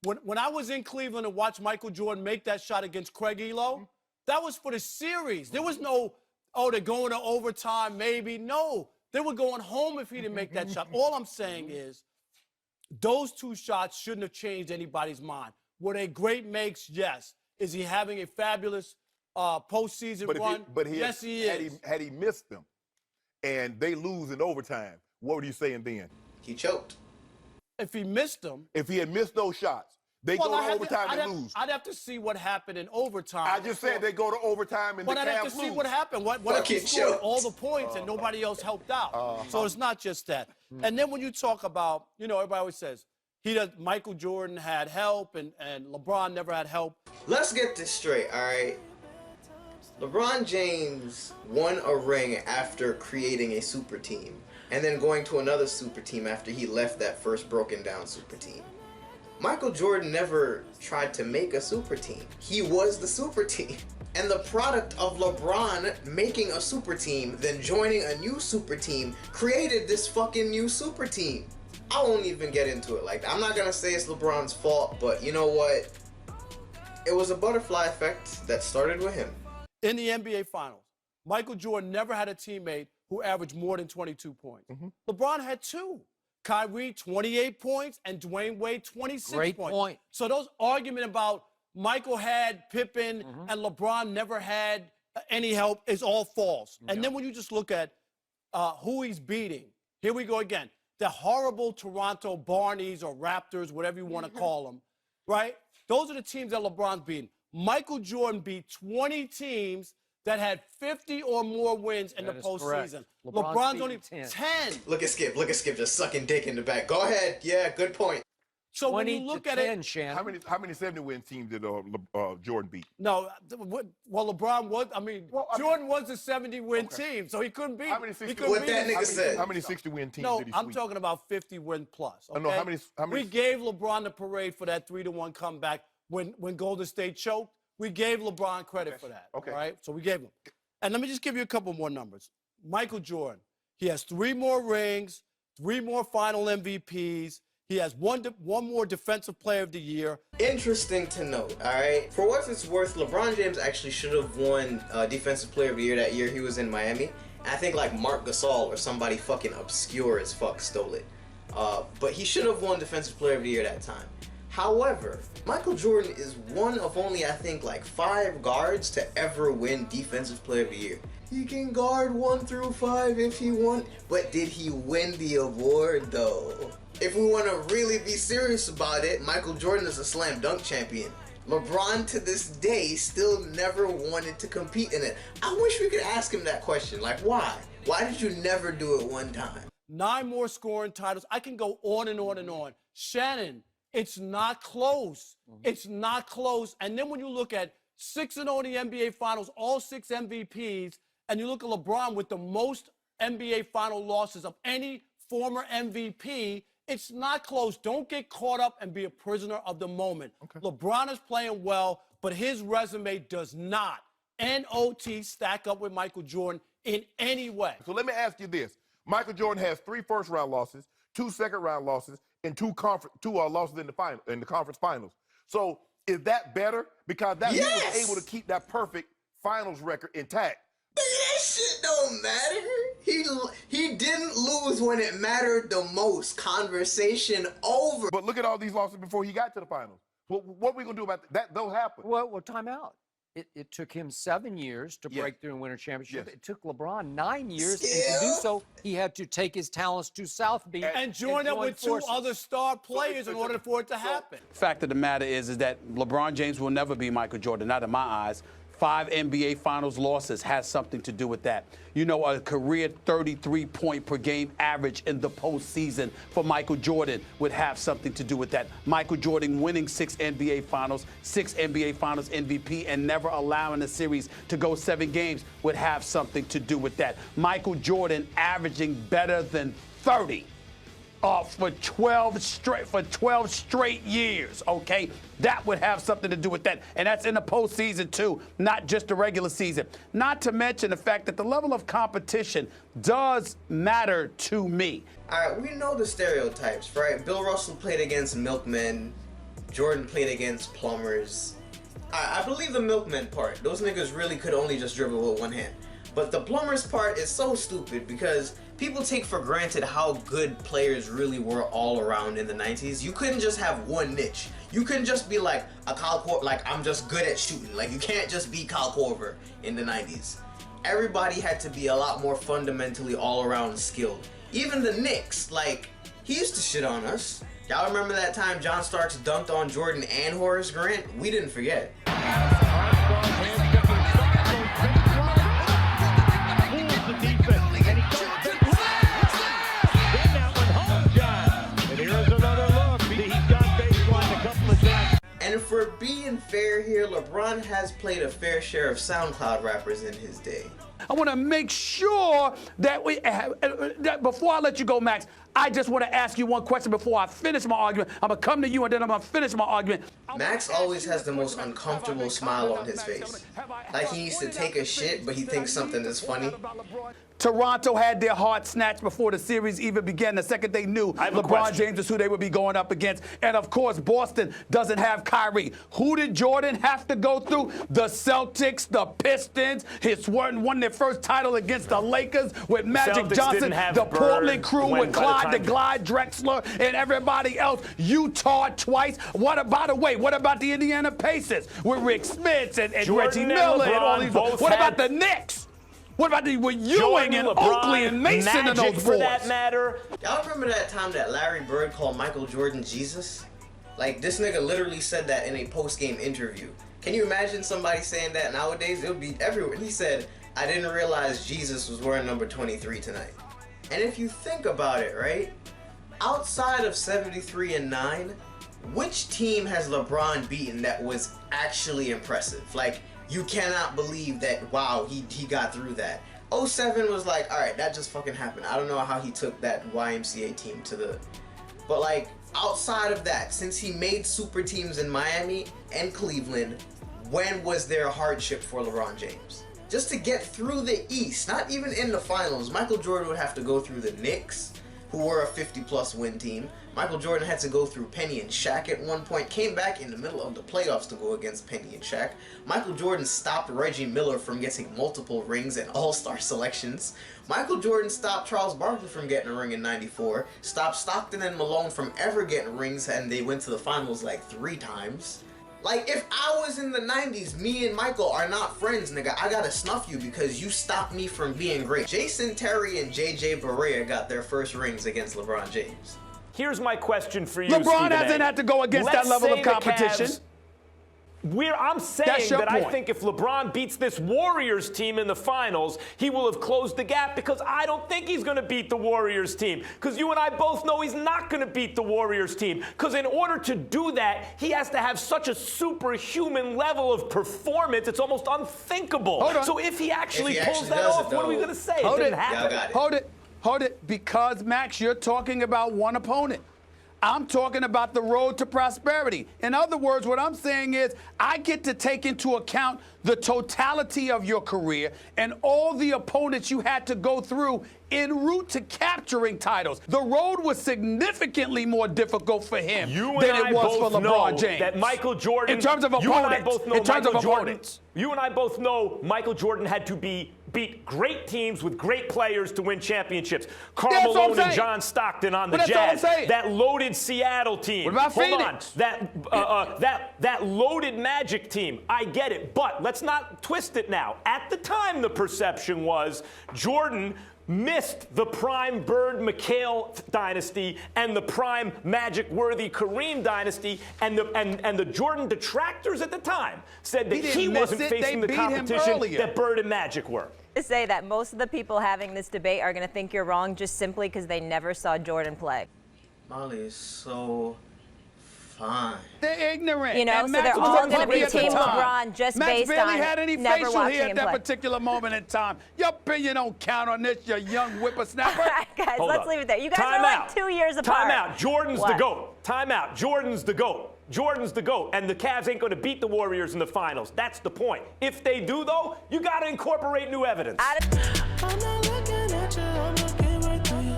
When I was in Cleveland and watched Michael Jordan make that shot against Craig Elo, that was for the series. There was no, oh, they're going to overtime, maybe. No, they were going home if he didn't make that shot. All I'm saying is those two shots shouldn't have changed anybody's mind. Were they great makes? Yes. Is he having a fabulous postseason run? Yes, he is. Had he missed them and they lose in overtime, what were you saying then? He choked. If he missed them. If he had missed those shots, they go to overtime and lose. I'd have to see what happened in overtime. I just said they go to overtime and the Cavs lose. But I'd have to see what happened. What if he scored all the points and nobody else helped out? So it's not just that. And then when you talk about, everybody always says, Michael Jordan had help and LeBron never had help. Let's get this straight, all right? LeBron James won a ring after creating a super team and then going to another super team after he left that first broken down super team. Michael Jordan never tried to make a super team. He was the super team. And the product of LeBron making a super team, then joining a new super team, created this fucking new super team. I won't even get into it like that. I'm not gonna say it's LeBron's fault, but you know what? It was a butterfly effect that started with him. In the NBA Finals, Michael Jordan never had a teammate who averaged more than 22 points. LeBron had two. Kyrie, 28 points, and Dwayne Wade, 26 points. Great point. So those arguments about Michael had Pippen and LeBron never had any help is all false. And then when you just look at who he's beating, here we go again. The horrible Toronto Barneys or Raptors, whatever you want to call them, right? Those are the teams that LeBron's beating. Michael Jordan beat 20 teams that had 50 or more wins in the postseason. LeBron's only 10. Look at Skip just sucking dick in the back. Go ahead. Yeah, good point. So when you look at it, Shannon. How many 70-win teams did Jordan beat? No, well, LeBron was. Jordan was a 70-win team, so he couldn't beat. How many 60? What that nigga said. How many 60-win teams did he sweep? I'm talking about 50-win plus. Okay? No, how many? We gave LeBron the parade for that 3-1 comeback when Golden State choked. We gave LeBron credit for that. Okay. All right, so we gave him. And let me just give you a couple more numbers. Michael Jordan, he has 3 more rings, 3 more final MVPs. He has one more Defensive Player of the Year. Interesting to note, all right? For what it's worth, LeBron James actually should have won Defensive Player of the Year that year he was in Miami. And I think like Marc Gasol or somebody fucking obscure as fuck stole it. But he should have won Defensive Player of the Year that time. However, Michael Jordan is one of only, I think, like 5 guards to ever win Defensive Player of the Year. He can guard 1 through 5 if he want, but did he win the award though? If we want to really be serious about it, Michael Jordan is a slam dunk champion. LeBron to this day still never wanted to compete in it. I wish we could ask him that question, like why? Why did you never do it one time? 9 more scoring titles. I can go on and on and on. Shannon, it's not close. It's not close. And then when you look at 6-0 in the NBA Finals, all 6 MVPs, and you look at LeBron with the most NBA Final losses of any former MVP, it's not close. Don't get caught up and be a prisoner of the moment. LeBron is playing well, but his resume does not, N-O-T, stack up with Michael Jordan in any way. So let me ask you this. Michael Jordan has 3 first-round losses, 2 second-round losses, and 2 losses in the conference finals. So is that better? Because he was able to keep that perfect finals record intact. That shit don't matter. He didn't lose when it mattered the most. Conversation over. But look at all these losses before he got to the finals. What are we going to do about that? They'll happen. Well, time out. It took him 7 years to break through and win a championship. It took LeBron 9 years, and to do so, he had to take his talents to South Beach and join up with 2 other star players in order for it to happen. Fact of the matter is that LeBron James will never be Michael Jordan, not in my eyes. 5 NBA Finals losses has something to do with that. You know, a career 33-point per game average in the postseason for Michael Jordan would have something to do with that. Michael Jordan winning 6 NBA Finals, 6 NBA Finals MVP, and never allowing a series to go 7 games would have something to do with that. Michael Jordan averaging better than 30. For 12 straight years, okay? That would have something to do with that. And that's in the postseason, too, not just the regular season. Not to mention the fact that the level of competition does matter to me. All right, we know the stereotypes, right? Bill Russell played against milkmen. Jordan played against plumbers. I believe the milkman part. Those niggas really could only just dribble with one hand. But the plumbers part is so stupid because people take for granted how good players really were all around in the 90s. You couldn't just have one niche. You couldn't just be like a Kyle Korver, like I'm just good at shooting. Like you can't just be Kyle Korver in the 90s. Everybody had to be a lot more fundamentally all around skilled. Even the Knicks, like he used to shit on us. Y'all remember that time John Starks dunked on Jordan and Horace Grant? We didn't forget. And for being fair here, LeBron has played a fair share of SoundCloud rappers in his day. I want to make sure that that before I let you go, Max, I just want to ask you one question before I finish my argument. I'm going to come to you and then I'm going to finish my argument. Max always has the most uncomfortable smile on his face. Like he needs to take a shit, but he thinks something is funny. Toronto had their heart snatched before the series even began. The second they knew LeBron James is who they would be going up against. And of course, Boston doesn't have Kyrie. Who did Jordan have to go through? The Celtics, the Pistons. He won their first title against the Lakers with Magic Johnson, the Portland crew with Clyde the Glide Drexler and everybody else. Utah twice. By the way, what about the Indiana Pacers with Rick Smits and Reggie Miller and all these? What about the Knicks? What about with Ewing and Oakley and Mason and those boys? For that matter. Y'all remember that time that Larry Bird called Michael Jordan Jesus? Like, this nigga literally said that in a post-game interview. Can you imagine somebody saying that nowadays? It would be everywhere. He said, I didn't realize Jesus was wearing number 23 tonight. And if you think about it, right? Outside of 73 and 9, which team has LeBron beaten that was actually impressive? Like, you cannot believe that, wow, he got through that. 07 was like, all right, that just fucking happened. I don't know how he took that YMCA team to the... But, like, outside of that, since he made super teams in Miami and Cleveland, when was there a hardship for LeBron James? Just to get through the East, not even in the finals, Michael Jordan would have to go through the Knicks, who were a 50-plus win team. Michael Jordan had to go through Penny and Shaq at one point, came back in the middle of the playoffs to go against Penny and Shaq. Michael Jordan stopped Reggie Miller from getting multiple rings and all-star selections. Michael Jordan stopped Charles Barkley from getting a ring in '94, stopped Stockton and Malone from ever getting rings, and they went to the finals like 3 times. Like, if I was in the 90s, me and Michael are not friends, nigga. I gotta snuff you because you stopped me from being great. Jason Terry and JJ Barea got their first rings against LeBron James. Here's my question for you, LeBron hasn't had to go against that level of competition. I'm saying that I think if LeBron beats this Warriors team in the finals, he will have closed the gap, because I don't think he's going to beat the Warriors team. Because you and I both know he's not going to beat the Warriors team. Because in order to do that, he has to have such a superhuman level of performance, it's almost unthinkable. So if he actually pulls that off, what are we going to say? It didn't happen. Hold it, because, Max, you're talking about one opponent. I'm talking about the road to prosperity. In other words, what I'm saying is I get to take into account the totality of your career and all the opponents you had to go through en route to capturing titles. The road was significantly more difficult for him than it was for LeBron James. That Michael Jordan, in terms of opponents, you and I both know Michael Jordan had to beat great teams with great players to win championships. Karl Malone and John Stockton on the Jazz. That loaded Seattle team. What about Phoenix? That loaded Magic team. I get it, but let's not twist it now. At the time, the perception was Jordan missed the prime Bird McHale dynasty and the prime Magic-worthy Kareem dynasty, and the Jordan detractors at the time said that he wasn't facing the competition that Bird and Magic were. To say that most of the people having this debate are going to think you're wrong just simply because they never saw Jordan play. Molly is so fine. They're ignorant. You know, so they're all going to be Team LeBron just based on barely had any never facial watching hair him at that play. particular moment in time. Your opinion don't count on this, you young whippersnapper. All right, guys, let's leave it there. You guys are like 2 years apart. Time out. Jordan's the GOAT. Time out. Jordan's the GOAT. Jordan's the GOAT, and the Cavs ain't going to beat the Warriors in the finals. That's the point. If they do, though, you got to incorporate new evidence. I'm not looking at you, I'm looking right through you.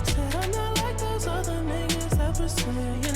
Said I'm not like those other niggas that pursue you.